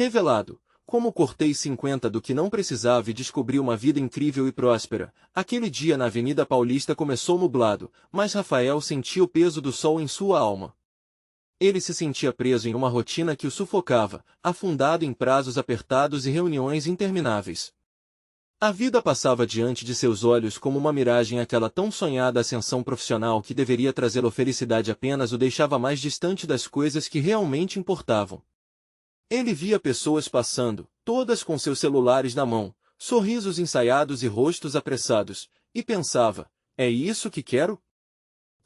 Revelado. Como cortei 50 do que não precisava e descobri uma vida incrível e próspera. Aquele dia na Avenida Paulista começou nublado, mas Rafael sentia o peso do sol em sua alma. Ele se sentia preso em uma rotina que o sufocava, afundado em prazos apertados e reuniões intermináveis. A vida passava diante de seus olhos como uma miragem, aquela tão sonhada ascensão profissional que deveria trazê-lo felicidade apenas o deixava mais distante das coisas que realmente importavam. Ele via pessoas passando, todas com seus celulares na mão, sorrisos ensaiados e rostos apressados, e pensava, é isso que quero?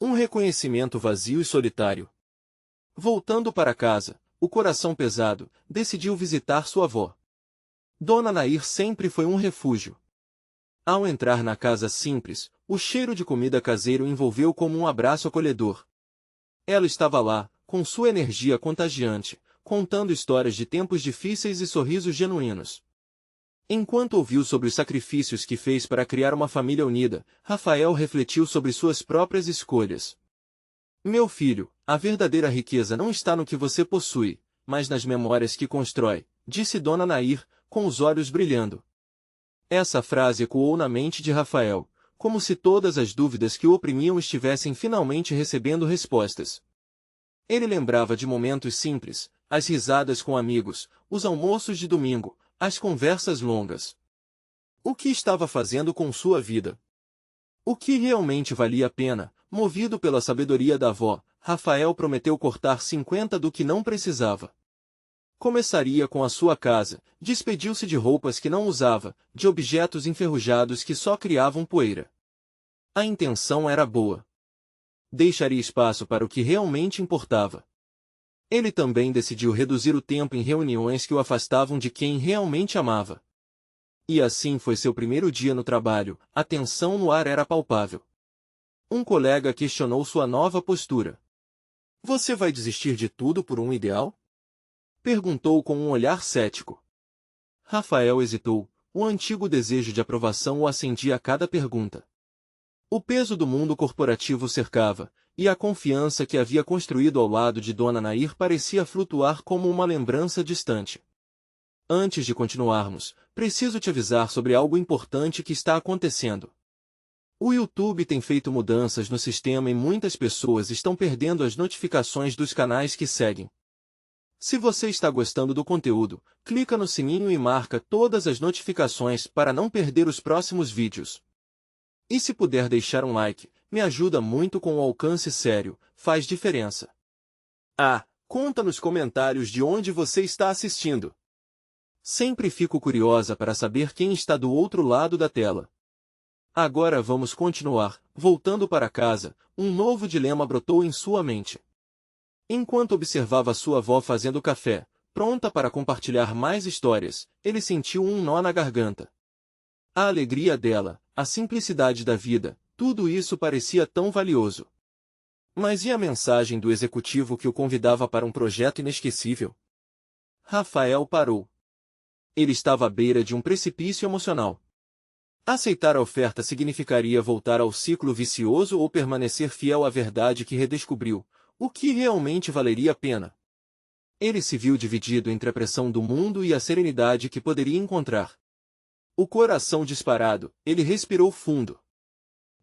Um reconhecimento vazio e solitário. Voltando para casa, o coração pesado, decidiu visitar sua avó. Dona Nair sempre foi um refúgio. Ao entrar na casa simples, o cheiro de comida caseira o envolveu como um abraço acolhedor. Ela estava lá, com sua energia contagiante, contando histórias de tempos difíceis e sorrisos genuínos. Enquanto ouviu sobre os sacrifícios que fez para criar uma família unida, Rafael refletiu sobre suas próprias escolhas. Meu filho, a verdadeira riqueza não está no que você possui, mas nas memórias que constrói, disse Dona Nair, com os olhos brilhando. Essa frase ecoou na mente de Rafael, como se todas as dúvidas que o oprimiam estivessem finalmente recebendo respostas. Ele lembrava de momentos simples, as risadas com amigos, os almoços de domingo, as conversas longas. O que estava fazendo com sua vida? O que realmente valia a pena? Movido pela sabedoria da avó, Rafael prometeu cortar 50 do que não precisava. Começaria com a sua casa, despediu-se de roupas que não usava, de objetos enferrujados que só criavam poeira. A intenção era boa. Deixaria espaço para o que realmente importava. Ele também decidiu reduzir o tempo em reuniões que o afastavam de quem realmente amava. E assim foi seu primeiro dia no trabalho, a tensão no ar era palpável. Um colega questionou sua nova postura. Você vai desistir de tudo por um ideal? Perguntou com um olhar cético. Rafael hesitou, o antigo desejo de aprovação o acendia a cada pergunta. O peso do mundo corporativo o cercava, e a confiança que havia construído ao lado de Dona Nair parecia flutuar como uma lembrança distante. Antes de continuarmos, preciso te avisar sobre algo importante que está acontecendo. O YouTube tem feito mudanças no sistema e muitas pessoas estão perdendo as notificações dos canais que seguem. Se você está gostando do conteúdo, clica no sininho e marca todas as notificações para não perder os próximos vídeos. E se puder deixar um like, me ajuda muito com o alcance sério, faz diferença. Conta nos comentários de onde você está assistindo. Sempre fico curiosa para saber quem está do outro lado da tela. Agora vamos continuar. Voltando para casa, um novo dilema brotou em sua mente. Enquanto observava sua avó fazendo café, pronta para compartilhar mais histórias, ele sentiu um nó na garganta. A alegria dela, a simplicidade da vida, tudo isso parecia tão valioso. Mas e a mensagem do executivo que o convidava para um projeto inesquecível? Rafael parou. Ele estava à beira de um precipício emocional. Aceitar a oferta significaria voltar ao ciclo vicioso ou permanecer fiel à verdade que redescobriu, o que realmente valeria a pena. Ele se viu dividido entre a pressão do mundo e a serenidade que poderia encontrar. O coração disparado, ele respirou fundo.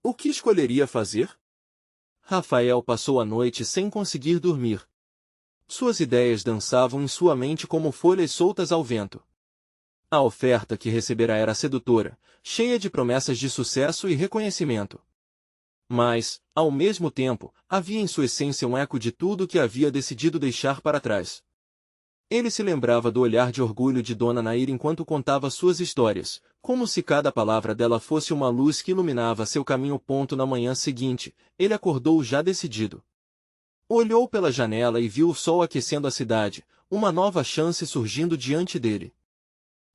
O que escolheria fazer? Rafael passou a noite sem conseguir dormir. Suas ideias dançavam em sua mente como folhas soltas ao vento. A oferta que recebera era sedutora, cheia de promessas de sucesso e reconhecimento. Mas, ao mesmo tempo, havia em sua essência um eco de tudo que havia decidido deixar para trás. Ele se lembrava do olhar de orgulho de Dona Nair enquanto contava suas histórias, como se cada palavra dela fosse uma luz que iluminava seu caminho. Na manhã seguinte, ele acordou já decidido. Olhou pela janela e viu o sol aquecendo a cidade, uma nova chance surgindo diante dele.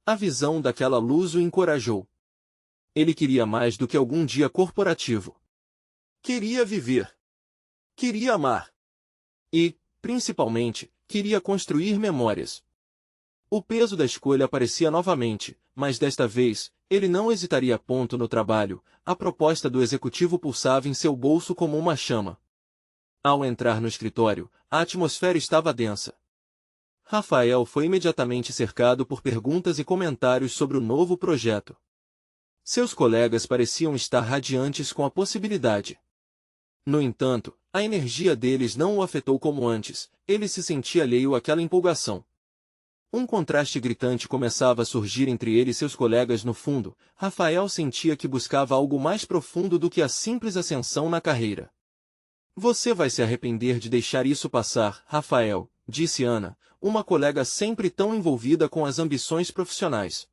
A visão daquela luz o encorajou. Ele queria mais do que algum dia corporativo. Queria viver. Queria amar. E, principalmente, queria construir memórias. O peso da escolha aparecia novamente, mas desta vez, ele não hesitaria. No trabalho, a proposta do executivo pulsava em seu bolso como uma chama. Ao entrar no escritório, a atmosfera estava densa. Rafael foi imediatamente cercado por perguntas e comentários sobre o novo projeto. Seus colegas pareciam estar radiantes com a possibilidade. No entanto, a energia deles não o afetou como antes, ele se sentia alheio àquela empolgação. Um contraste gritante começava a surgir entre ele e seus colegas no fundo. Rafael sentia que buscava algo mais profundo do que a simples ascensão na carreira. Você vai se arrepender de deixar isso passar, Rafael, disse Ana, uma colega sempre tão envolvida com as ambições profissionais.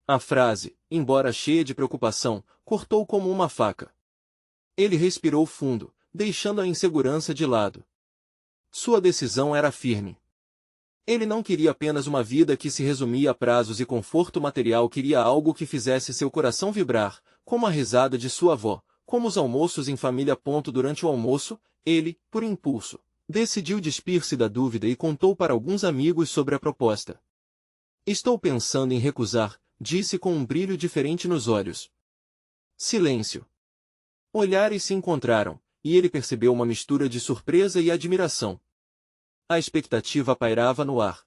A frase, embora cheia de preocupação, cortou como uma faca. Ele respirou fundo, deixando a insegurança de lado. Sua decisão era firme. Ele não queria apenas uma vida que se resumia a prazos e conforto material, queria algo que fizesse seu coração vibrar, como a risada de sua avó, como os almoços em família. Durante o almoço, ele, por impulso, decidiu despir-se da dúvida e contou para alguns amigos sobre a proposta. Estou pensando em recusar, disse com um brilho diferente nos olhos. Silêncio. Olhares se encontraram, e ele percebeu uma mistura de surpresa e admiração. A expectativa pairava no ar.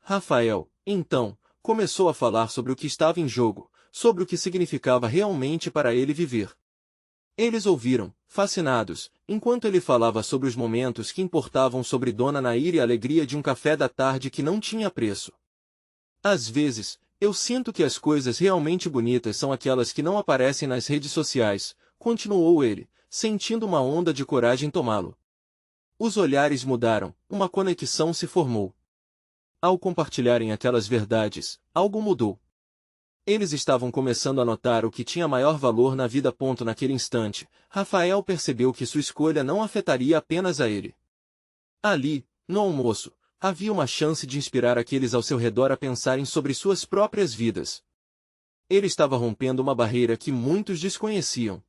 Rafael, então, começou a falar sobre o que estava em jogo, sobre o que significava realmente para ele viver. Eles ouviram, fascinados, enquanto ele falava sobre os momentos que importavam, sobre Dona Nair e a alegria de um café da tarde que não tinha preço. Às vezes, eu sinto que as coisas realmente bonitas são aquelas que não aparecem nas redes sociais, continuou ele, sentindo uma onda de coragem tomá-lo. Os olhares mudaram, uma conexão se formou. Ao compartilharem aquelas verdades, algo mudou. Eles estavam começando a notar o que tinha maior valor na vida. Naquele instante, Rafael percebeu que sua escolha não afetaria apenas a ele. Ali, no almoço, havia uma chance de inspirar aqueles ao seu redor a pensarem sobre suas próprias vidas. Ele estava rompendo uma barreira que muitos desconheciam.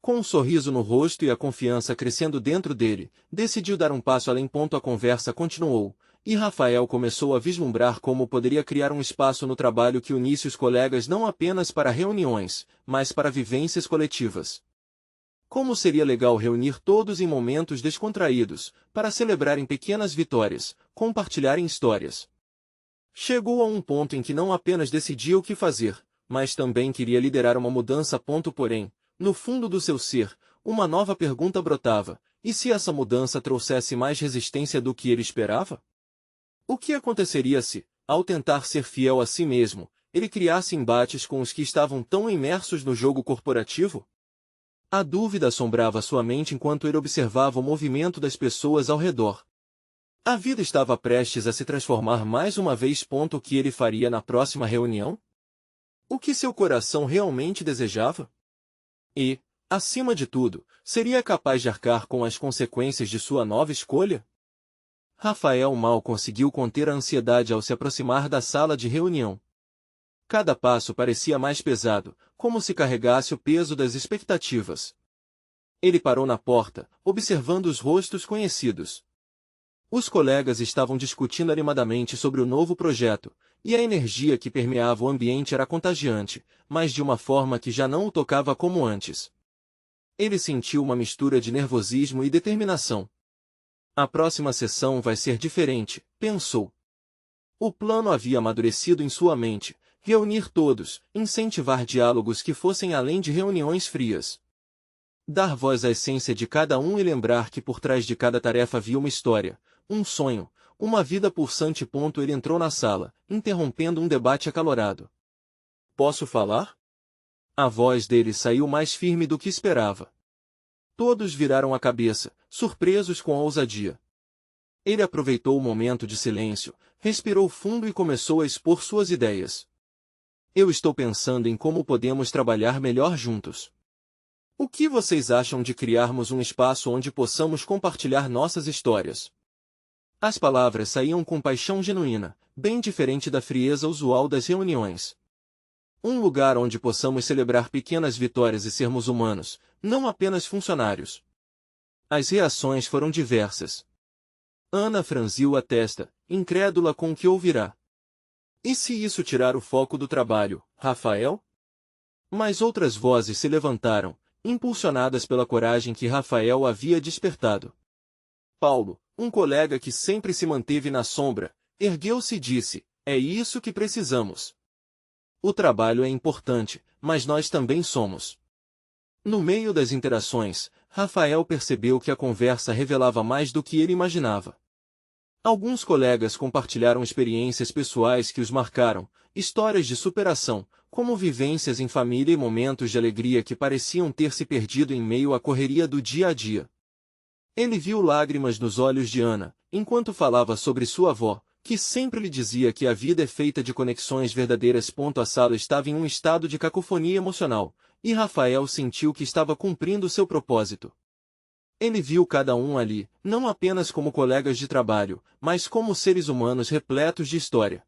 Com um sorriso no rosto e a confiança crescendo dentro dele, decidiu dar um passo além. A conversa continuou, e Rafael começou a vislumbrar como poderia criar um espaço no trabalho que unisse os colegas não apenas para reuniões, mas para vivências coletivas. Como seria legal reunir todos em momentos descontraídos, para celebrarem pequenas vitórias, compartilharem histórias. Chegou a um ponto em que não apenas decidia o que fazer, mas também queria liderar uma mudança. Porém, no fundo do seu ser, uma nova pergunta brotava: e se essa mudança trouxesse mais resistência do que ele esperava? O que aconteceria se, ao tentar ser fiel a si mesmo, ele criasse embates com os que estavam tão imersos no jogo corporativo? A dúvida assombrava sua mente enquanto ele observava o movimento das pessoas ao redor. A vida estava prestes a se transformar mais uma vez. O que ele faria na próxima reunião? O que seu coração realmente desejava? E, acima de tudo, seria capaz de arcar com as consequências de sua nova escolha? Rafael mal conseguiu conter a ansiedade ao se aproximar da sala de reunião. Cada passo parecia mais pesado, como se carregasse o peso das expectativas. Ele parou na porta, observando os rostos conhecidos. Os colegas estavam discutindo animadamente sobre o novo projeto, e a energia que permeava o ambiente era contagiante, mas de uma forma que já não o tocava como antes. Ele sentiu uma mistura de nervosismo e determinação. A próxima sessão vai ser diferente, pensou. O plano havia amadurecido em sua mente: reunir todos, incentivar diálogos que fossem além de reuniões frias. Dar voz à essência de cada um e lembrar que por trás de cada tarefa havia uma história, um sonho, uma vida pulsante. Ele entrou na sala, interrompendo um debate acalorado. Posso falar? A voz dele saiu mais firme do que esperava. Todos viraram a cabeça, surpresos com a ousadia. Ele aproveitou o momento de silêncio, respirou fundo e começou a expor suas ideias. Eu estou pensando em como podemos trabalhar melhor juntos. O que vocês acham de criarmos um espaço onde possamos compartilhar nossas histórias? As palavras saíam com paixão genuína, bem diferente da frieza usual das reuniões. Um lugar onde possamos celebrar pequenas vitórias e sermos humanos, não apenas funcionários. As reações foram diversas. Ana franziu a testa, incrédula com o que ouvirá. E se isso tirar o foco do trabalho, Rafael? Mas outras vozes se levantaram, impulsionadas pela coragem que Rafael havia despertado. Paulo, um colega que sempre se manteve na sombra, ergueu-se e disse: é isso que precisamos. O trabalho é importante, mas nós também somos. No meio das interações, Rafael percebeu que a conversa revelava mais do que ele imaginava. Alguns colegas compartilharam experiências pessoais que os marcaram, histórias de superação, como vivências em família e momentos de alegria que pareciam ter se perdido em meio à correria do dia a dia. Ele viu lágrimas nos olhos de Ana, enquanto falava sobre sua avó, que sempre lhe dizia que a vida é feita de conexões verdadeiras. A sala estava em um estado de cacofonia emocional, e Rafael sentiu que estava cumprindo seu propósito. Ele viu cada um ali, não apenas como colegas de trabalho, mas como seres humanos repletos de história.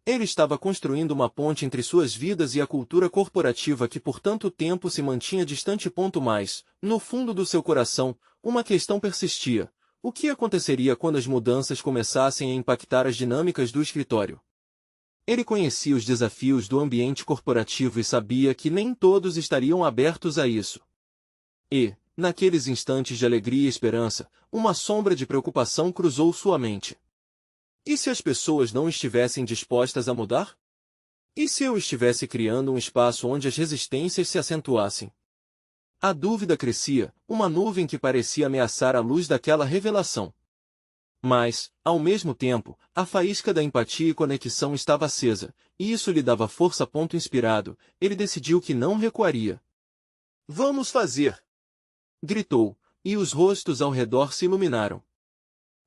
Ele estava construindo uma ponte entre suas vidas e a cultura corporativa que por tanto tempo se mantinha distante. Mas, no fundo do seu coração, uma questão persistia: o que aconteceria quando as mudanças começassem a impactar as dinâmicas do escritório? Ele conhecia os desafios do ambiente corporativo e sabia que nem todos estariam abertos a isso. E, naqueles instantes de alegria e esperança, uma sombra de preocupação cruzou sua mente. E se as pessoas não estivessem dispostas a mudar? E se eu estivesse criando um espaço onde as resistências se acentuassem? A dúvida crescia, uma nuvem que parecia ameaçar a luz daquela revelação. Mas, ao mesmo tempo, a faísca da empatia e conexão estava acesa, e isso lhe dava força. Inspirado, ele decidiu que não recuaria. Vamos fazer! Gritou, e os rostos ao redor se iluminaram.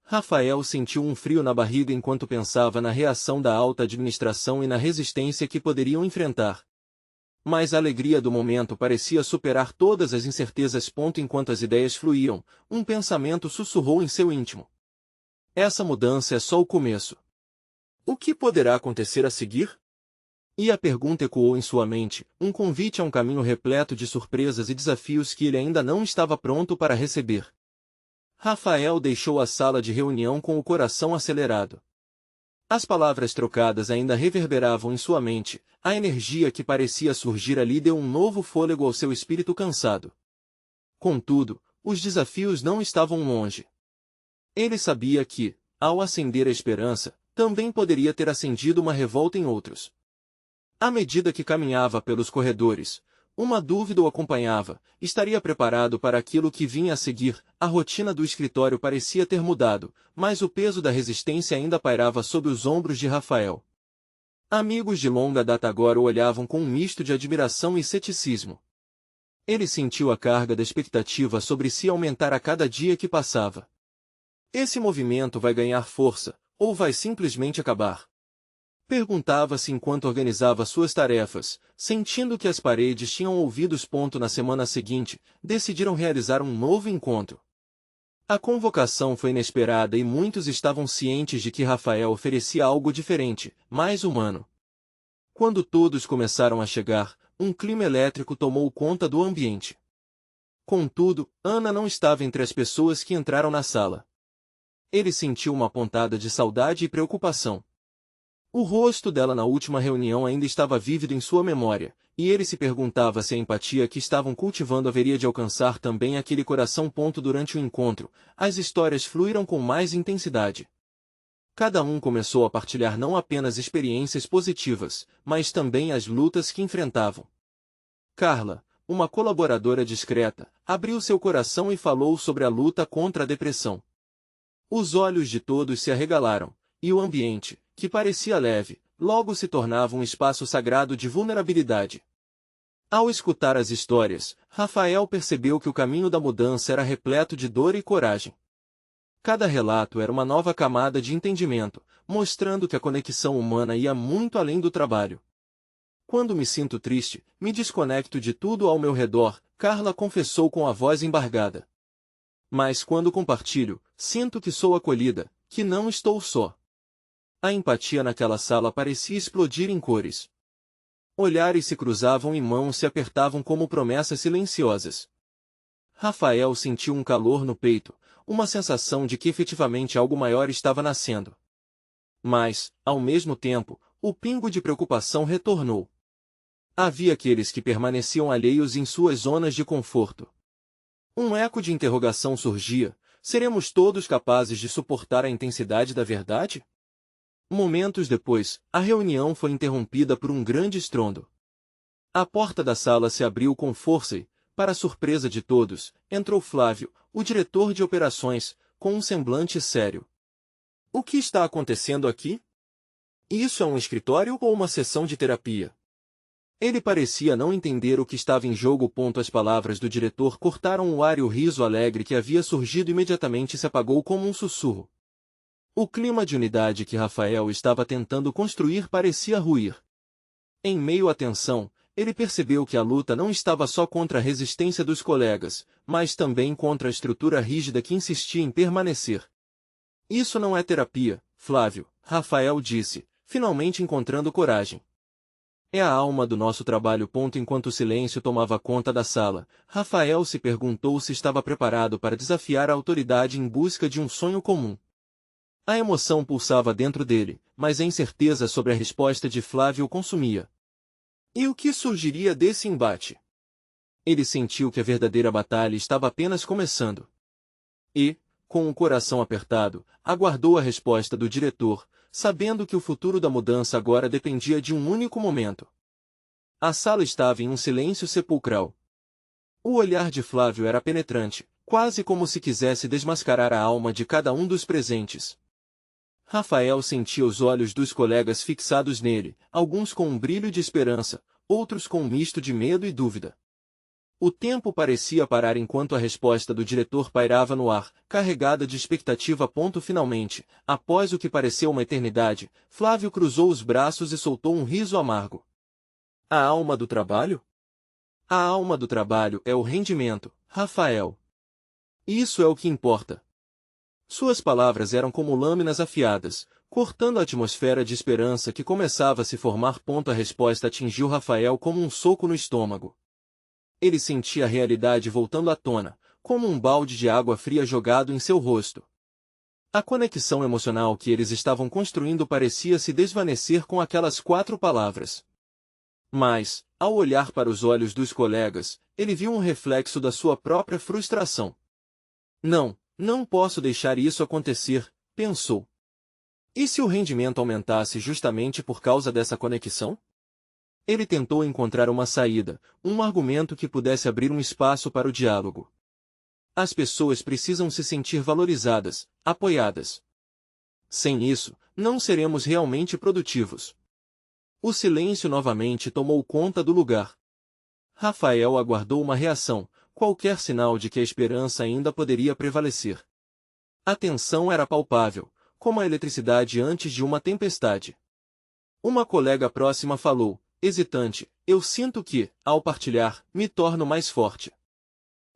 Rafael sentiu um frio na barriga enquanto pensava na reação da alta administração e na resistência que poderiam enfrentar. Mas a alegria do momento parecia superar todas as incertezas. Enquanto as ideias fluíam, um pensamento sussurrou em seu íntimo. Essa mudança é só o começo. O que poderá acontecer a seguir? E a pergunta ecoou em sua mente, um convite a um caminho repleto de surpresas e desafios que ele ainda não estava pronto para receber. Rafael deixou a sala de reunião com o coração acelerado. As palavras trocadas ainda reverberavam em sua mente, a energia que parecia surgir ali deu um novo fôlego ao seu espírito cansado. Contudo, os desafios não estavam longe. Ele sabia que, ao acender a esperança, também poderia ter acendido uma revolta em outros. À medida que caminhava pelos corredores, uma dúvida o acompanhava: estaria preparado para aquilo que vinha a seguir? A rotina do escritório parecia ter mudado, mas o peso da resistência ainda pairava sobre os ombros de Rafael. Amigos de longa data agora o olhavam com um misto de admiração e ceticismo. Ele sentiu a carga da expectativa sobre si aumentar a cada dia que passava. Esse movimento vai ganhar força, ou vai simplesmente acabar? Perguntava-se enquanto organizava suas tarefas, sentindo que as paredes tinham ouvidos. Na semana seguinte, decidiram realizar um novo encontro. A convocação foi inesperada e muitos estavam cientes de que Rafael oferecia algo diferente, mais humano. Quando todos começaram a chegar, um clima elétrico tomou conta do ambiente. Contudo, Ana não estava entre as pessoas que entraram na sala. Ele sentiu uma pontada de saudade e preocupação. O rosto dela na última reunião ainda estava vívido em sua memória, e ele se perguntava se a empatia que estavam cultivando haveria de alcançar também aquele coração. Durante o encontro, as histórias fluíram com mais intensidade. Cada um começou a partilhar não apenas experiências positivas, mas também as lutas que enfrentavam. Carla, uma colaboradora discreta, abriu seu coração e falou sobre a luta contra a depressão. Os olhos de todos se arregalaram, e o ambiente, que parecia leve, logo se tornava um espaço sagrado de vulnerabilidade. Ao escutar as histórias, Rafael percebeu que o caminho da mudança era repleto de dor e coragem. Cada relato era uma nova camada de entendimento, mostrando que a conexão humana ia muito além do trabalho. Quando me sinto triste, me desconecto de tudo ao meu redor, Carla confessou com a voz embargada. Mas quando compartilho, sinto que sou acolhida, que não estou só. A empatia naquela sala parecia explodir em cores. Olhares se cruzavam e mãos se apertavam como promessas silenciosas. Rafael sentiu um calor no peito, uma sensação de que efetivamente algo maior estava nascendo. Mas, ao mesmo tempo, o pingo de preocupação retornou. Havia aqueles que permaneciam alheios em suas zonas de conforto. Um eco de interrogação surgia: seremos todos capazes de suportar a intensidade da verdade? Momentos depois, a reunião foi interrompida por um grande estrondo. A porta da sala se abriu com força e, para a surpresa de todos, entrou Flávio, o diretor de operações, com um semblante sério. O que está acontecendo aqui? Isso é um escritório ou uma sessão de terapia? Ele parecia não entender o que estava em jogo. As palavras do diretor cortaram o ar e o riso alegre que havia surgido imediatamente se apagou como um sussurro. O clima de unidade que Rafael estava tentando construir parecia ruir. Em meio à tensão, ele percebeu que a luta não estava só contra a resistência dos colegas, mas também contra a estrutura rígida que insistia em permanecer. Isso não é terapia, Flávio, Rafael disse, finalmente encontrando coragem. É a alma do nosso trabalho. Enquanto o silêncio tomava conta da sala, Rafael se perguntou se estava preparado para desafiar a autoridade em busca de um sonho comum. A emoção pulsava dentro dele, mas a incerteza sobre a resposta de Flávio o consumia. E o que surgiria desse embate? Ele sentiu que a verdadeira batalha estava apenas começando. E, com o coração apertado, aguardou a resposta do diretor, sabendo que o futuro da mudança agora dependia de um único momento. A sala estava em um silêncio sepulcral. O olhar de Flávio era penetrante, quase como se quisesse desmascarar a alma de cada um dos presentes. Rafael sentia os olhos dos colegas fixados nele, alguns com um brilho de esperança, outros com um misto de medo e dúvida. O tempo parecia parar enquanto a resposta do diretor pairava no ar, carregada de expectativa. Finalmente, após o que pareceu uma eternidade, Flávio cruzou os braços e soltou um riso amargo. A alma do trabalho? A alma do trabalho é o rendimento, Rafael. Isso é o que importa. Suas palavras eram como lâminas afiadas, cortando a atmosfera de esperança que começava a se formar. A resposta atingiu Rafael como um soco no estômago. Ele sentia a realidade voltando à tona, como um balde de água fria jogado em seu rosto. A conexão emocional que eles estavam construindo parecia se desvanecer com aquelas 4 palavras. Mas, ao olhar para os olhos dos colegas, ele viu um reflexo da sua própria frustração. Não posso deixar isso acontecer, pensou. E se o rendimento aumentasse justamente por causa dessa conexão? Ele tentou encontrar uma saída, um argumento que pudesse abrir um espaço para o diálogo. As pessoas precisam se sentir valorizadas, apoiadas. Sem isso, não seremos realmente produtivos. O silêncio novamente tomou conta do lugar. Rafael aguardou uma reação, qualquer sinal de que a esperança ainda poderia prevalecer. A tensão era palpável, como a eletricidade antes de uma tempestade. Uma colega próxima falou, hesitante, eu sinto que, ao partilhar, me torno mais forte.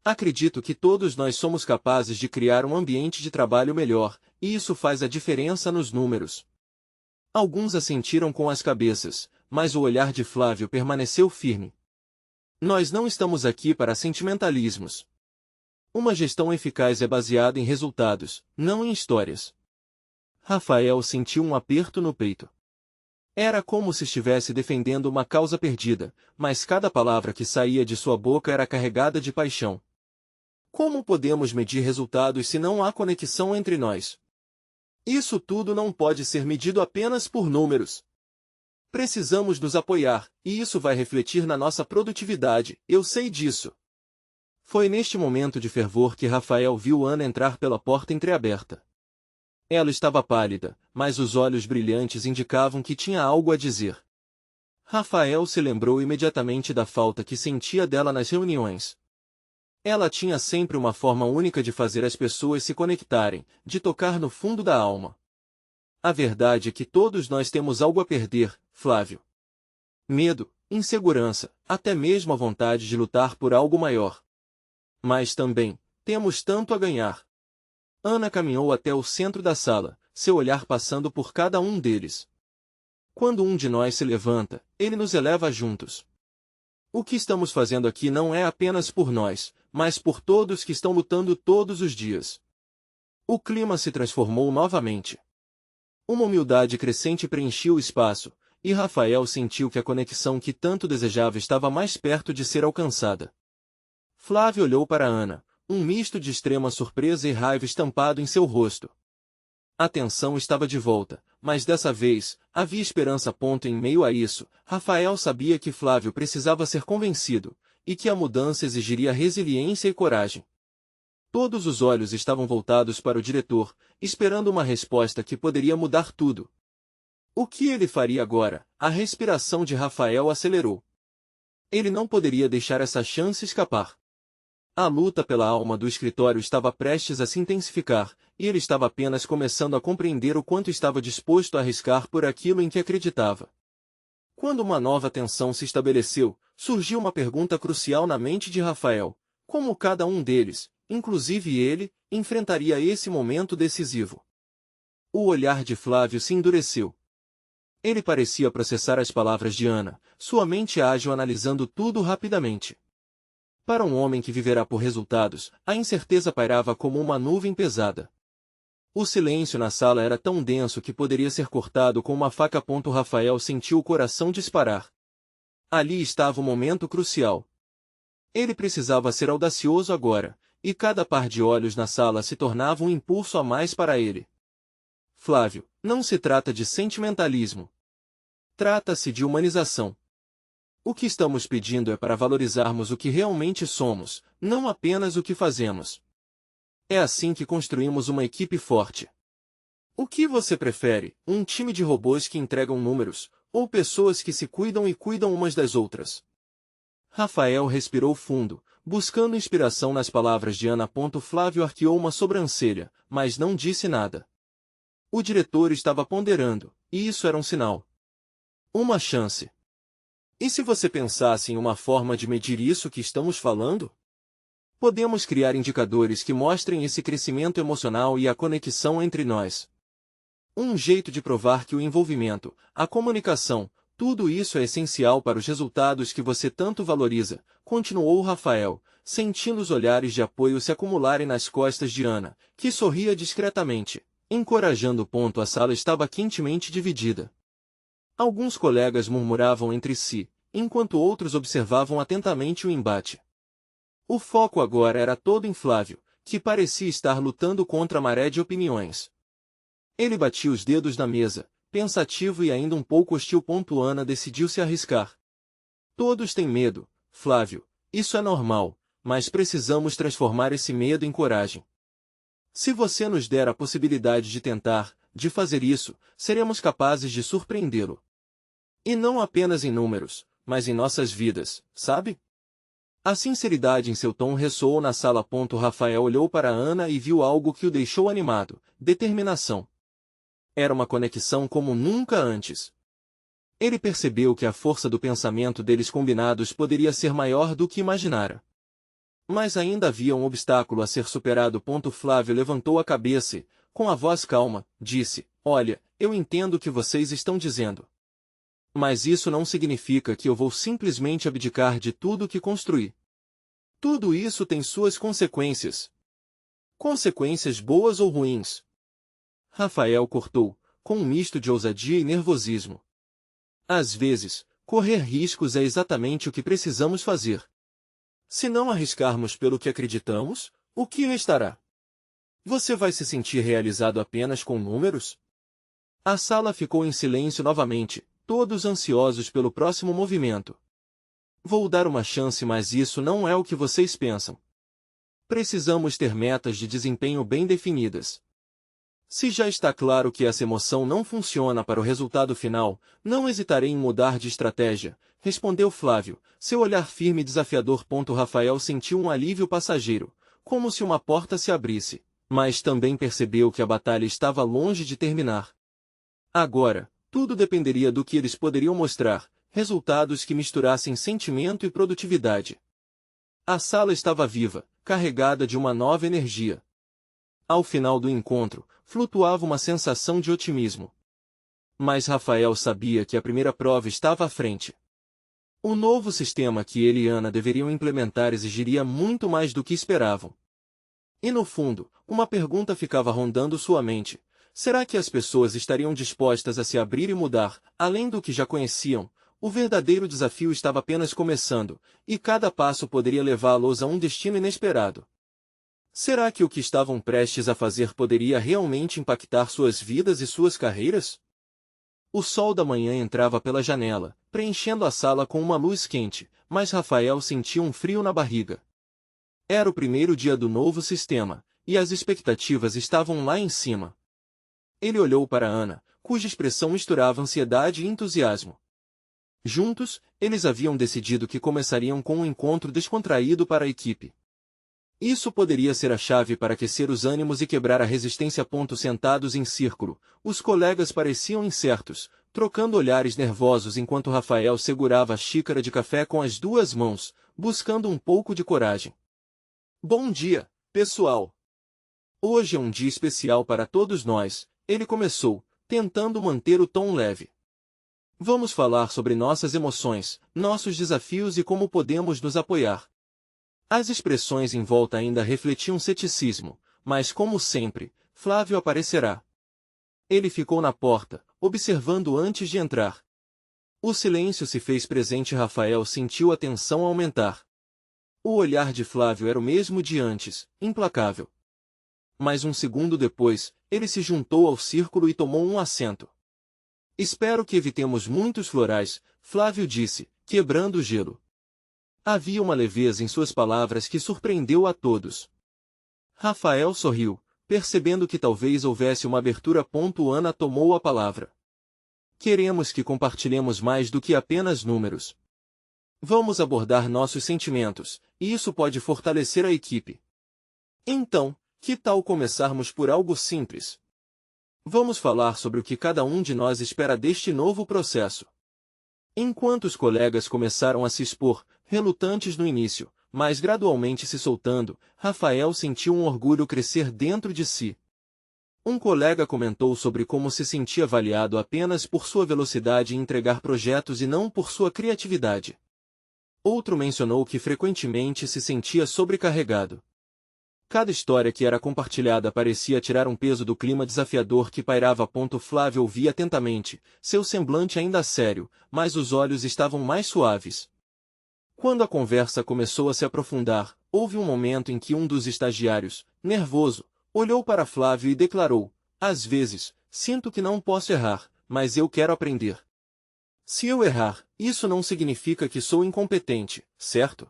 Acredito que todos nós somos capazes de criar um ambiente de trabalho melhor, e isso faz a diferença nos números. Alguns assentiram com as cabeças, mas o olhar de Flávio permaneceu firme. Nós não estamos aqui para sentimentalismos. Uma gestão eficaz é baseada em resultados, não em histórias. Rafael sentiu um aperto no peito. Era como se estivesse defendendo uma causa perdida, mas cada palavra que saía de sua boca era carregada de paixão. Como podemos medir resultados se não há conexão entre nós? Isso tudo não pode ser medido apenas por números. Precisamos nos apoiar, e isso vai refletir na nossa produtividade, eu sei disso. Foi neste momento de fervor que Rafael viu Ana entrar pela porta entreaberta. Ela estava pálida, mas os olhos brilhantes indicavam que tinha algo a dizer. Rafael se lembrou imediatamente da falta que sentia dela nas reuniões. Ela tinha sempre uma forma única de fazer as pessoas se conectarem, de tocar no fundo da alma. A verdade é que todos nós temos algo a perder, Flávio. Medo, insegurança, até mesmo a vontade de lutar por algo maior. Mas também, temos tanto a ganhar. Ana caminhou até o centro da sala, seu olhar passando por cada um deles. Quando um de nós se levanta, ele nos eleva juntos. O que estamos fazendo aqui não é apenas por nós, mas por todos que estão lutando todos os dias. O clima se transformou novamente. Uma humildade crescente preenchia o espaço, e Rafael sentiu que a conexão que tanto desejava estava mais perto de ser alcançada. Flávio olhou para Ana, um misto de extrema surpresa e raiva estampado em seu rosto. A tensão estava de volta, mas dessa vez, havia esperança. Em meio a isso, Rafael sabia que Flávio precisava ser convencido, e que a mudança exigiria resiliência e coragem. Todos os olhos estavam voltados para o diretor, esperando uma resposta que poderia mudar tudo. O que ele faria agora? A respiração de Rafael acelerou. Ele não poderia deixar essa chance escapar. A luta pela alma do escritório estava prestes a se intensificar, e ele estava apenas começando a compreender o quanto estava disposto a arriscar por aquilo em que acreditava. Quando uma nova tensão se estabeleceu, surgiu uma pergunta crucial na mente de Rafael: como cada um deles, inclusive ele, enfrentaria esse momento decisivo? O olhar de Flávio se endureceu. Ele parecia processar as palavras de Ana, sua mente ágil analisando tudo rapidamente. Para um homem que viverá por resultados, a incerteza pairava como uma nuvem pesada. O silêncio na sala era tão denso que poderia ser cortado com uma faca. Rafael sentiu o coração disparar. Ali estava o momento crucial. Ele precisava ser audacioso agora, e cada par de olhos na sala se tornava um impulso a mais para ele. Flávio, não se trata de sentimentalismo. Trata-se de humanização. O que estamos pedindo é para valorizarmos o que realmente somos, não apenas o que fazemos. É assim que construímos uma equipe forte. O que você prefere, um time de robôs que entregam números, ou pessoas que se cuidam e cuidam umas das outras? Rafael respirou fundo, buscando inspiração nas palavras de Ana. Flávio arqueou uma sobrancelha, mas não disse nada. O diretor estava ponderando, e isso era um sinal. Uma chance. E se você pensasse em uma forma de medir isso que estamos falando? Podemos criar indicadores que mostrem esse crescimento emocional e a conexão entre nós. Um jeito de provar que o envolvimento, a comunicação, tudo isso é essencial para os resultados que você tanto valoriza, continuou Rafael, sentindo os olhares de apoio se acumularem nas costas de Ana, que sorria discretamente, encorajando. A sala estava quentemente dividida. Alguns colegas murmuravam entre si, enquanto outros observavam atentamente o embate. O foco agora era todo em Flávio, que parecia estar lutando contra a maré de opiniões. Ele batia os dedos na mesa, pensativo e ainda um pouco hostil. Ana decidiu se arriscar. Todos têm medo, Flávio, isso é normal, mas precisamos transformar esse medo em coragem. Se você nos der a possibilidade de tentar, de fazer isso, seremos capazes de surpreendê-lo. E não apenas em números, mas em nossas vidas, sabe? A sinceridade em seu tom ressoou na sala. Rafael olhou para Ana e viu algo que o deixou animado: determinação. Era uma conexão como nunca antes. Ele percebeu que a força do pensamento deles combinados poderia ser maior do que imaginara. Mas ainda havia um obstáculo a ser superado. Flávio levantou a cabeça e, com a voz calma, disse: olha, eu entendo o que vocês estão dizendo. Mas isso não significa que eu vou simplesmente abdicar de tudo que construí. Tudo isso tem suas consequências. Consequências boas ou ruins. Rafael cortou, com um misto de ousadia e nervosismo. Às vezes, correr riscos é exatamente o que precisamos fazer. Se não arriscarmos pelo que acreditamos, o que restará? Você vai se sentir realizado apenas com números? A sala ficou em silêncio novamente, todos ansiosos pelo próximo movimento. Vou dar uma chance, mas isso não é o que vocês pensam. Precisamos ter metas de desempenho bem definidas. Se já está claro que essa emoção não funciona para o resultado final, não hesitarei em mudar de estratégia, respondeu Flávio, seu olhar firme e desafiador. Rafael sentiu um alívio passageiro, como se uma porta se abrisse, mas também percebeu que a batalha estava longe de terminar. Agora, tudo dependeria do que eles poderiam mostrar, resultados que misturassem sentimento e produtividade. A sala estava viva, carregada de uma nova energia. Ao final do encontro, flutuava uma sensação de otimismo. Mas Rafael sabia que a primeira prova estava à frente. O novo sistema que ele e Ana deveriam implementar exigiria muito mais do que esperavam. E no fundo, uma pergunta ficava rondando sua mente: será que as pessoas estariam dispostas a se abrir e mudar, além do que já conheciam? O verdadeiro desafio estava apenas começando, e cada passo poderia levá-los a um destino inesperado. Será que o que estavam prestes a fazer poderia realmente impactar suas vidas e suas carreiras? O sol da manhã entrava pela janela, preenchendo a sala com uma luz quente, mas Rafael sentia um frio na barriga. Era o primeiro dia do novo sistema, e as expectativas estavam lá em cima. Ele olhou para Ana, cuja expressão misturava ansiedade e entusiasmo. Juntos, eles haviam decidido que começariam com um encontro descontraído para a equipe. Isso poderia ser a chave para aquecer os ânimos e quebrar a resistência. Sentados em círculo, os colegas pareciam incertos, trocando olhares nervosos enquanto Rafael segurava a xícara de café com as duas mãos, buscando um pouco de coragem. Bom dia, pessoal! Hoje é um dia especial para todos nós, ele começou, tentando manter o tom leve. Vamos falar sobre nossas emoções, nossos desafios e como podemos nos apoiar. As expressões em volta ainda refletiam ceticismo, mas como sempre, Flávio aparecerá. Ele ficou na porta, observando antes de entrar. O silêncio se fez presente e Rafael sentiu a tensão aumentar. O olhar de Flávio era o mesmo de antes, implacável. Mas um segundo depois, ele se juntou ao círculo e tomou um assento. Espero que evitemos muitos florais, Flávio disse, quebrando o gelo. Havia uma leveza em suas palavras que surpreendeu a todos. Rafael sorriu, percebendo que talvez houvesse uma abertura. Ana tomou a palavra. Queremos que compartilhemos mais do que apenas números. Vamos abordar nossos sentimentos, e isso pode fortalecer a equipe. Então, que tal começarmos por algo simples? Vamos falar sobre o que cada um de nós espera deste novo processo. Enquanto os colegas começaram a se expor, relutantes no início, mas gradualmente se soltando, Rafael sentiu um orgulho crescer dentro de si. Um colega comentou sobre como se sentia avaliado apenas por sua velocidade em entregar projetos e não por sua criatividade. Outro mencionou que frequentemente se sentia sobrecarregado. Cada história que era compartilhada parecia tirar um peso do clima desafiador que pairava. Flávio ouvia atentamente, seu semblante ainda sério, mas os olhos estavam mais suaves. Quando a conversa começou a se aprofundar, houve um momento em que um dos estagiários, nervoso, olhou para Flávio e declarou: às vezes, sinto que não posso errar, mas eu quero aprender. Se eu errar, isso não significa que sou incompetente, certo?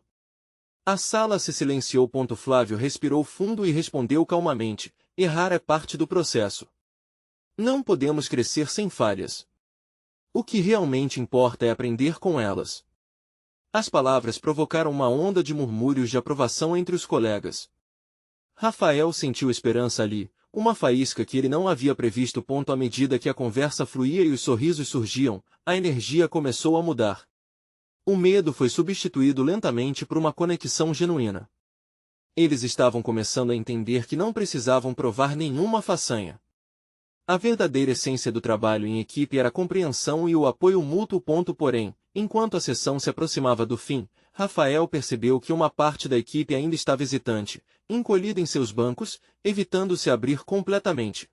A sala se silenciou. Flávio respirou fundo e respondeu calmamente: errar é parte do processo. Não podemos crescer sem falhas. O que realmente importa é aprender com elas. As palavras provocaram uma onda de murmúrios de aprovação entre os colegas. Rafael sentiu esperança ali, uma faísca que ele não havia previsto. À medida que a conversa fluía e os sorrisos surgiam, a energia começou a mudar. O medo foi substituído lentamente por uma conexão genuína. Eles estavam começando a entender que não precisavam provar nenhuma façanha. A verdadeira essência do trabalho em equipe era a compreensão e o apoio mútuo. Porém, enquanto a sessão se aproximava do fim, Rafael percebeu que uma parte da equipe ainda estava hesitante, encolhida em seus bancos, evitando se abrir completamente.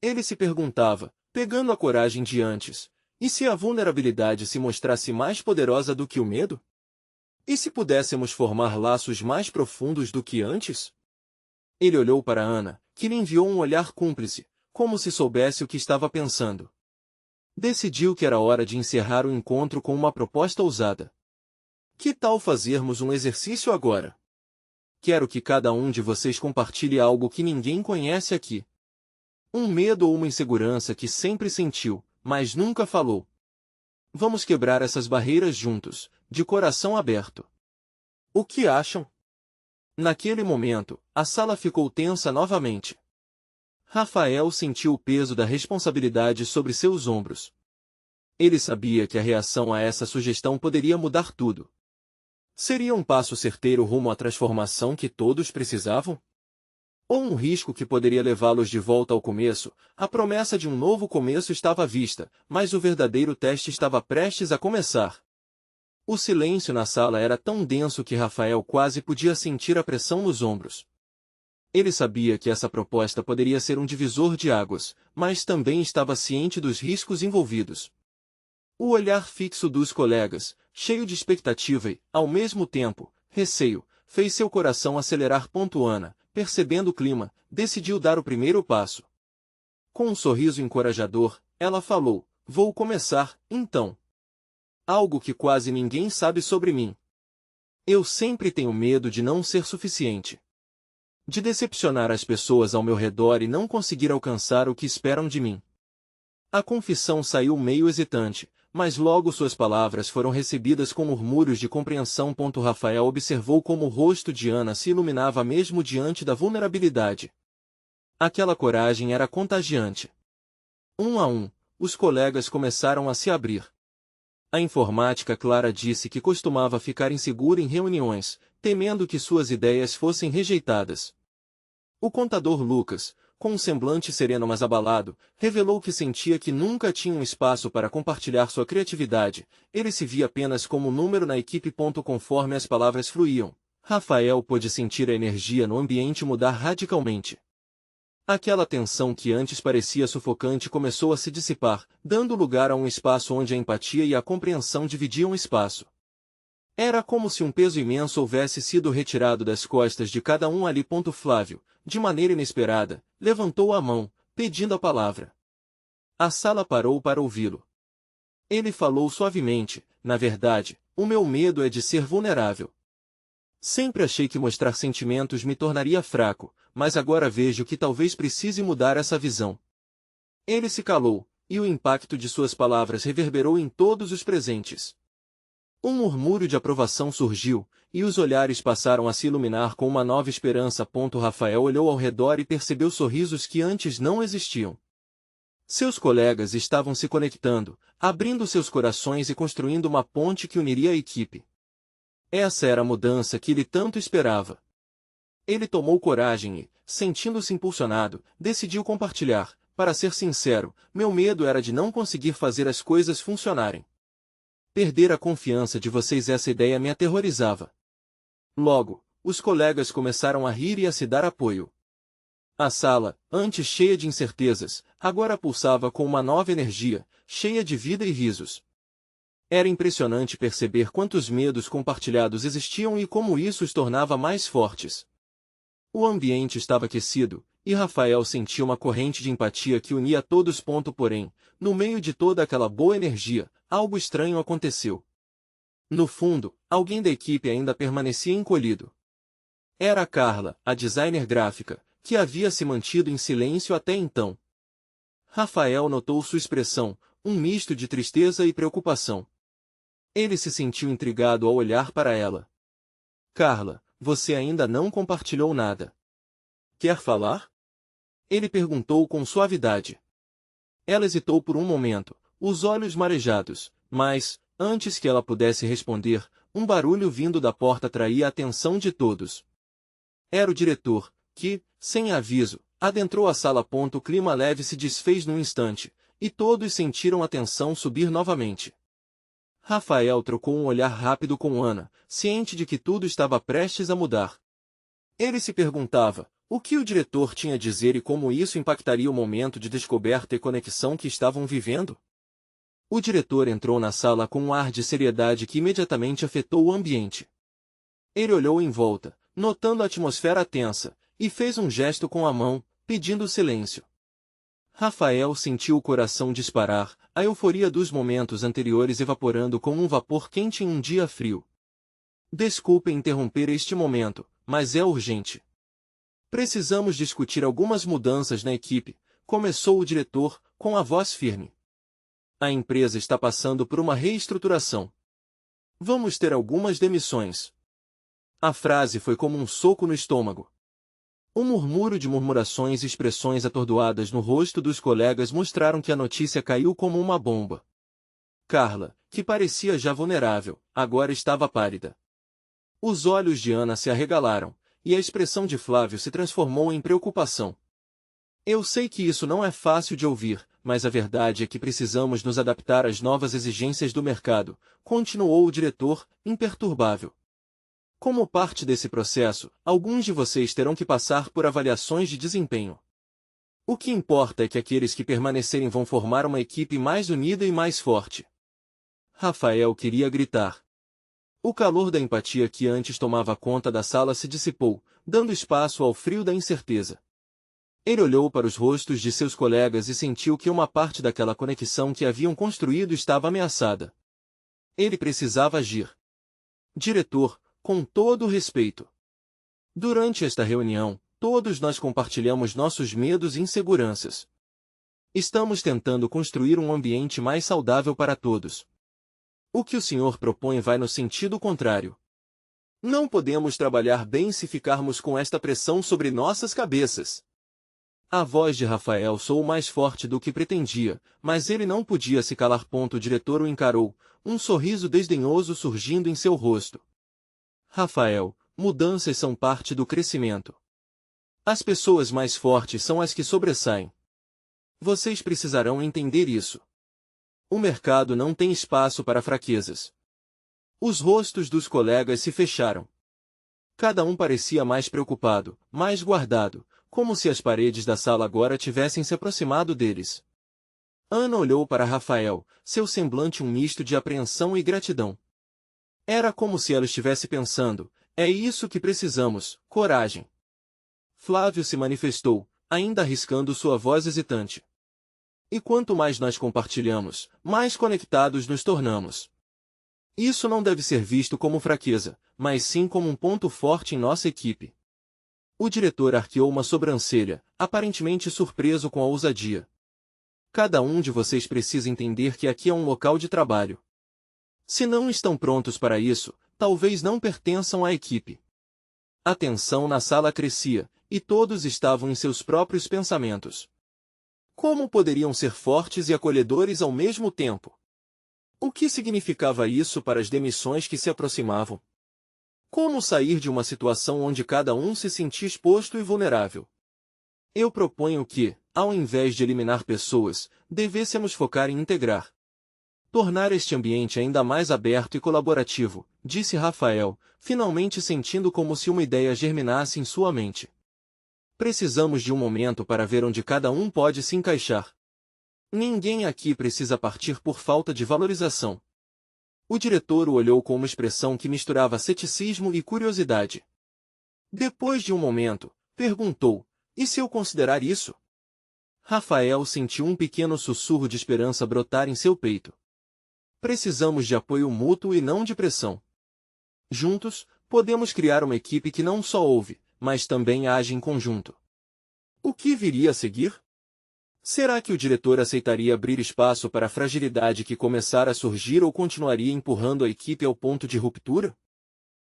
Ele se perguntava, pegando a coragem de antes: e se a vulnerabilidade se mostrasse mais poderosa do que o medo? E se pudéssemos formar laços mais profundos do que antes? Ele olhou para Ana, que lhe enviou um olhar cúmplice, como se soubesse o que estava pensando. Decidiu que era hora de encerrar o encontro com uma proposta ousada. Que tal fazermos um exercício agora? Quero que cada um de vocês compartilhe algo que ninguém conhece aqui. Um medo ou uma insegurança que sempre sentiu, mas nunca falou. Vamos quebrar essas barreiras juntos, de coração aberto. O que acham? Naquele momento, a sala ficou tensa novamente. Rafael sentiu o peso da responsabilidade sobre seus ombros. Ele sabia que a reação a essa sugestão poderia mudar tudo. Seria um passo certeiro rumo à transformação que todos precisavam? Ou um risco que poderia levá-los de volta ao começo? A promessa de um novo começo estava à vista, mas o verdadeiro teste estava prestes a começar. O silêncio na sala era tão denso que Rafael quase podia sentir a pressão nos ombros. Ele sabia que essa proposta poderia ser um divisor de águas, mas também estava ciente dos riscos envolvidos. O olhar fixo dos colegas, cheio de expectativa e, ao mesmo tempo, receio, fez seu coração acelerar. Ana, percebendo o clima, decidiu dar o primeiro passo. Com um sorriso encorajador, ela falou: "Vou começar, então. Algo que quase ninguém sabe sobre mim. Eu sempre tenho medo de não ser suficiente. De decepcionar as pessoas ao meu redor e não conseguir alcançar o que esperam de mim." A confissão saiu meio hesitante, mas logo suas palavras foram recebidas com murmúrios de compreensão. Rafael observou como o rosto de Ana se iluminava mesmo diante da vulnerabilidade. Aquela coragem era contagiante. Um a um, os colegas começaram a se abrir. A informática Clara disse que costumava ficar insegura em reuniões, temendo que suas ideias fossem rejeitadas. O contador Lucas, com um semblante sereno mas abalado, revelou que sentia que nunca tinha um espaço para compartilhar sua criatividade, ele se via apenas como um número na equipe. Conforme as palavras fluíam, Rafael pôde sentir a energia no ambiente mudar radicalmente. Aquela tensão que antes parecia sufocante começou a se dissipar, dando lugar a um espaço onde a empatia e a compreensão dividiam espaço. Era como se um peso imenso houvesse sido retirado das costas de cada um ali. Flávio, de maneira inesperada, levantou a mão, pedindo a palavra. A sala parou para ouvi-lo. Ele falou suavemente: "Na verdade, o meu medo é de ser vulnerável. Sempre achei que mostrar sentimentos me tornaria fraco, mas agora vejo que talvez precise mudar essa visão." Ele se calou, e o impacto de suas palavras reverberou em todos os presentes. Um murmúrio de aprovação surgiu, e os olhares passaram a se iluminar com uma nova esperança. Rafael olhou ao redor e percebeu sorrisos que antes não existiam. Seus colegas estavam se conectando, abrindo seus corações e construindo uma ponte que uniria a equipe. Essa era a mudança que ele tanto esperava. Ele tomou coragem e, sentindo-se impulsionado, decidiu compartilhar: "Para ser sincero, meu medo era de não conseguir fazer as coisas funcionarem. Perder a confiança de vocês, essa ideia me aterrorizava." Logo, os colegas começaram a rir e a se dar apoio. A sala, antes cheia de incertezas, agora pulsava com uma nova energia, cheia de vida e risos. Era impressionante perceber quantos medos compartilhados existiam e como isso os tornava mais fortes. O ambiente estava aquecido, e Rafael sentia uma corrente de empatia que unia todos. Porém, no meio de toda aquela boa energia, algo estranho aconteceu. No fundo, alguém da equipe ainda permanecia encolhido. Era Carla, a designer gráfica, que havia se mantido em silêncio até então. Rafael notou sua expressão, um misto de tristeza e preocupação. Ele se sentiu intrigado ao olhar para ela. "Carla, você ainda não compartilhou nada. Quer falar?" Ele perguntou com suavidade. Ela hesitou por um momento, os olhos marejados, mas, antes que ela pudesse responder, um barulho vindo da porta atraía a atenção de todos. Era o diretor, que, sem aviso, adentrou a sala. O clima leve se desfez num instante, e todos sentiram a tensão subir novamente. Rafael trocou um olhar rápido com Ana, ciente de que tudo estava prestes a mudar. Ele se perguntava o que o diretor tinha a dizer e como isso impactaria o momento de descoberta e conexão que estavam vivendo. O diretor entrou na sala com um ar de seriedade que imediatamente afetou o ambiente. Ele olhou em volta, notando a atmosfera tensa, e fez um gesto com a mão, pedindo silêncio. Rafael sentiu o coração disparar, a euforia dos momentos anteriores evaporando como um vapor quente em um dia frio. "Desculpem interromper este momento, mas é urgente. Precisamos discutir algumas mudanças na equipe", começou o diretor, com a voz firme. "A empresa está passando por uma reestruturação. Vamos ter algumas demissões." A frase foi como um soco no estômago. Um murmúrio de murmurações e expressões atordoadas no rosto dos colegas mostraram que a notícia caiu como uma bomba. Carla, que parecia já vulnerável, agora estava pálida. Os olhos de Ana se arregalaram, e a expressão de Flávio se transformou em preocupação. "Eu sei que isso não é fácil de ouvir, mas a verdade é que precisamos nos adaptar às novas exigências do mercado", continuou o diretor, imperturbável. "Como parte desse processo, alguns de vocês terão que passar por avaliações de desempenho. O que importa é que aqueles que permanecerem vão formar uma equipe mais unida e mais forte." Rafael queria gritar. O calor da empatia que antes tomava conta da sala se dissipou, dando espaço ao frio da incerteza. Ele olhou para os rostos de seus colegas e sentiu que uma parte daquela conexão que haviam construído estava ameaçada. Ele precisava agir. Diretor, com todo o respeito. Durante esta reunião, todos nós compartilhamos nossos medos e inseguranças. Estamos tentando construir um ambiente mais saudável para todos. O que o senhor propõe vai no sentido contrário. Não podemos trabalhar bem se ficarmos com esta pressão sobre nossas cabeças. A voz de Rafael soou mais forte do que pretendia, mas ele não podia se calar. O diretor o encarou, um sorriso desdenhoso surgindo em seu rosto. Rafael, mudanças são parte do crescimento. As pessoas mais fortes são as que sobressaem. Vocês precisarão entender isso. O mercado não tem espaço para fraquezas. Os rostos dos colegas se fecharam. Cada um parecia mais preocupado, mais guardado, como se as paredes da sala agora tivessem se aproximado deles. Ana olhou para Rafael, seu semblante um misto de apreensão e gratidão. Era como se ela estivesse pensando, é isso que precisamos, coragem. Flávio se manifestou, ainda arriscando sua voz hesitante. E quanto mais nós compartilhamos, mais conectados nos tornamos. Isso não deve ser visto como fraqueza, mas sim como um ponto forte em nossa equipe. O diretor arqueou uma sobrancelha, aparentemente surpreso com a ousadia. Cada um de vocês precisa entender que aqui é um local de trabalho. Se não estão prontos para isso, talvez não pertençam à equipe. A tensão na sala crescia, e todos estavam em seus próprios pensamentos. Como poderiam ser fortes e acolhedores ao mesmo tempo? O que significava isso para as demissões que se aproximavam? Como sair de uma situação onde cada um se sentia exposto e vulnerável? Eu proponho que, ao invés de eliminar pessoas, devêssemos focar em integrar. Tornar este ambiente ainda mais aberto e colaborativo, disse Rafael, finalmente sentindo como se uma ideia germinasse em sua mente. Precisamos de um momento para ver onde cada um pode se encaixar. Ninguém aqui precisa partir por falta de valorização. O diretor o olhou com uma expressão que misturava ceticismo e curiosidade. Depois de um momento, perguntou, e se eu considerar isso? Rafael sentiu um pequeno sussurro de esperança brotar em seu peito. Precisamos de apoio mútuo e não de pressão. Juntos, podemos criar uma equipe que não só ouve, mas também age em conjunto. O que viria a seguir? Será que o diretor aceitaria abrir espaço para a fragilidade que começara a surgir ou continuaria empurrando a equipe ao ponto de ruptura?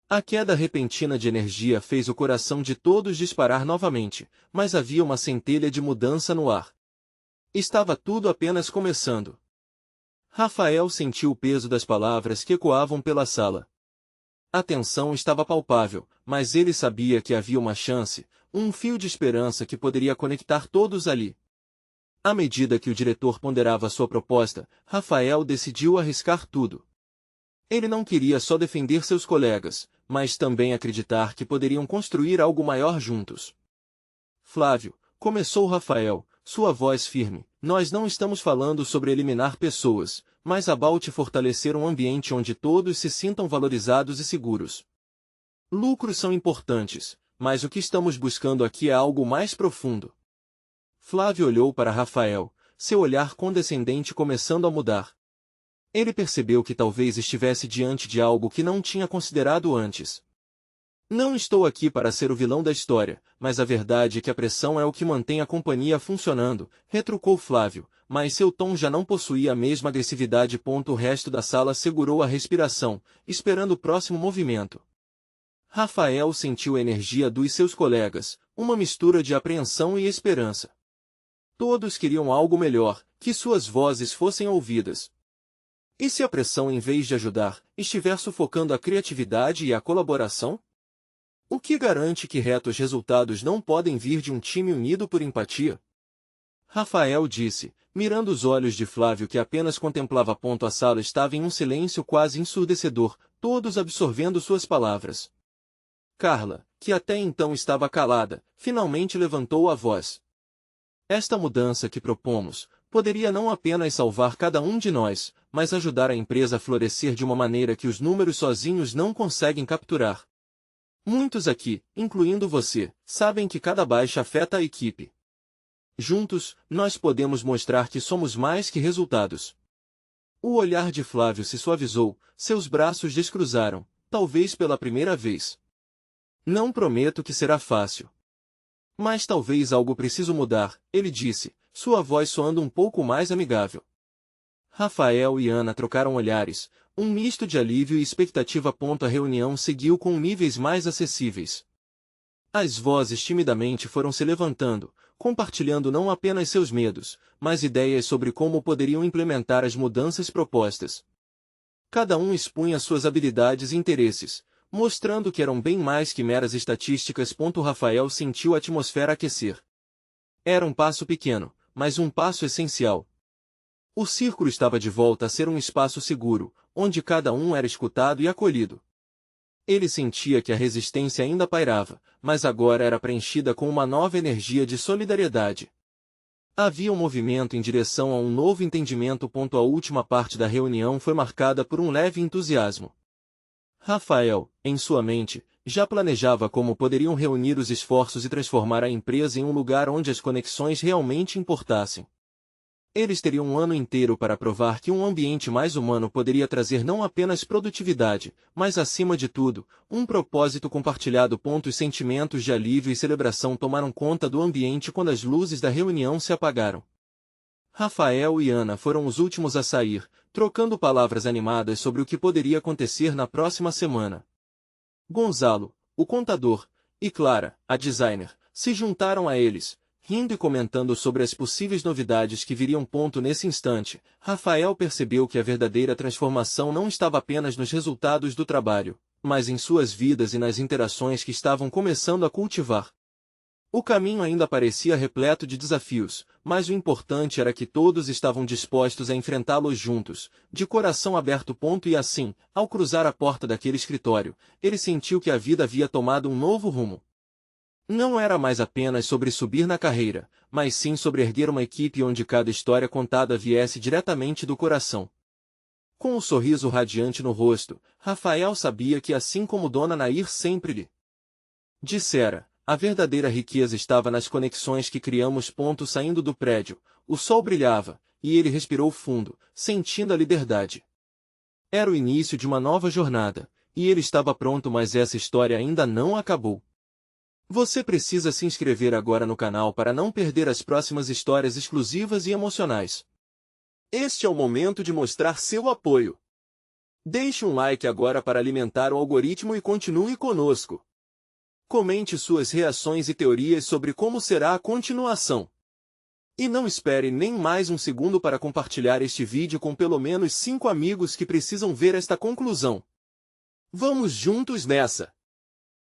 A queda repentina de energia fez o coração de todos disparar novamente, mas havia uma centelha de mudança no ar. Estava tudo apenas começando. Rafael sentiu o peso das palavras que ecoavam pela sala. A tensão estava palpável, mas ele sabia que havia uma chance, um fio de esperança que poderia conectar todos ali. À medida que o diretor ponderava sua proposta, Rafael decidiu arriscar tudo. Ele não queria só defender seus colegas, mas também acreditar que poderiam construir algo maior juntos. Flávio, começou Rafael, sua voz firme, nós não estamos falando sobre eliminar pessoas, mas about fortalecer um ambiente onde todos se sintam valorizados e seguros. Lucros são importantes, mas o que estamos buscando aqui é algo mais profundo. Flávio olhou para Rafael, seu olhar condescendente começando a mudar. Ele percebeu que talvez estivesse diante de algo que não tinha considerado antes. Não estou aqui para ser o vilão da história, mas a verdade é que a pressão é o que mantém a companhia funcionando, retrucou Flávio, mas seu tom já não possuía a mesma agressividade. O resto da sala segurou a respiração, esperando o próximo movimento. Rafael sentiu a energia dos seus colegas, uma mistura de apreensão e esperança. Todos queriam algo melhor, que suas vozes fossem ouvidas. E se a pressão, em vez de ajudar, estiver sufocando a criatividade e a colaboração? O que garante que retos resultados não podem vir de um time unido por empatia? Rafael disse, mirando os olhos de Flávio que apenas contemplava. A sala estava em um silêncio quase ensurdecedor, todos absorvendo suas palavras. Carla, que até então estava calada, finalmente levantou a voz. Esta mudança que propomos, poderia não apenas salvar cada um de nós, mas ajudar a empresa a florescer de uma maneira que os números sozinhos não conseguem capturar. Muitos aqui, incluindo você, sabem que cada baixa afeta a equipe. Juntos, nós podemos mostrar que somos mais que resultados. O olhar de Flávio se suavizou, seus braços descruzaram, talvez pela primeira vez. Não prometo que será fácil. Mas talvez algo preciso mudar, ele disse, sua voz soando um pouco mais amigável. Rafael e Ana trocaram olhares, um misto de alívio e expectativa. A reunião seguiu com níveis mais acessíveis. As vozes timidamente foram se levantando, compartilhando não apenas seus medos, mas ideias sobre como poderiam implementar as mudanças propostas. Cada um expunha suas habilidades e interesses, mostrando que eram bem mais que meras estatísticas. Rafael sentiu a atmosfera aquecer. Era um passo pequeno, mas um passo essencial. O círculo estava de volta a ser um espaço seguro, onde cada um era escutado e acolhido. Ele sentia que a resistência ainda pairava, mas agora era preenchida com uma nova energia de solidariedade. Havia um movimento em direção a um novo entendimento. A última parte da reunião foi marcada por um leve entusiasmo. Rafael, em sua mente, já planejava como poderiam reunir os esforços e transformar a empresa em um lugar onde as conexões realmente importassem. Eles teriam um ano inteiro para provar que um ambiente mais humano poderia trazer não apenas produtividade, mas acima de tudo, um propósito compartilhado. Os sentimentos de alívio e celebração tomaram conta do ambiente quando as luzes da reunião se apagaram. Rafael e Ana foram os últimos a sair, trocando palavras animadas sobre o que poderia acontecer na próxima semana. Gonzalo, o contador, e Clara, a designer, se juntaram a eles, rindo e comentando sobre as possíveis novidades que viriam. Nesse instante, Rafael percebeu que a verdadeira transformação não estava apenas nos resultados do trabalho, mas em suas vidas e nas interações que estavam começando a cultivar. O caminho ainda parecia repleto de desafios, mas o importante era que todos estavam dispostos a enfrentá-los juntos, de coração aberto. E assim, ao cruzar a porta daquele escritório, ele sentiu que a vida havia tomado um novo rumo. Não era mais apenas sobre subir na carreira, mas sim sobre erguer uma equipe onde cada história contada viesse diretamente do coração. Com um sorriso radiante no rosto, Rafael sabia que, assim como Dona Nair sempre lhe dissera, a verdadeira riqueza estava nas conexões que criamos. Saindo do prédio, o sol brilhava, e ele respirou fundo, sentindo a liberdade. Era o início de uma nova jornada, e ele estava pronto, mas essa história ainda não acabou. Você precisa se inscrever agora no canal para não perder as próximas histórias exclusivas e emocionais. Este é o momento de mostrar seu apoio. Deixe um like agora para alimentar o algoritmo e continue conosco. Comente suas reações e teorias sobre como será a continuação. E não espere nem mais um segundo para compartilhar este vídeo com pelo menos 5 amigos que precisam ver esta conclusão. Vamos juntos nessa!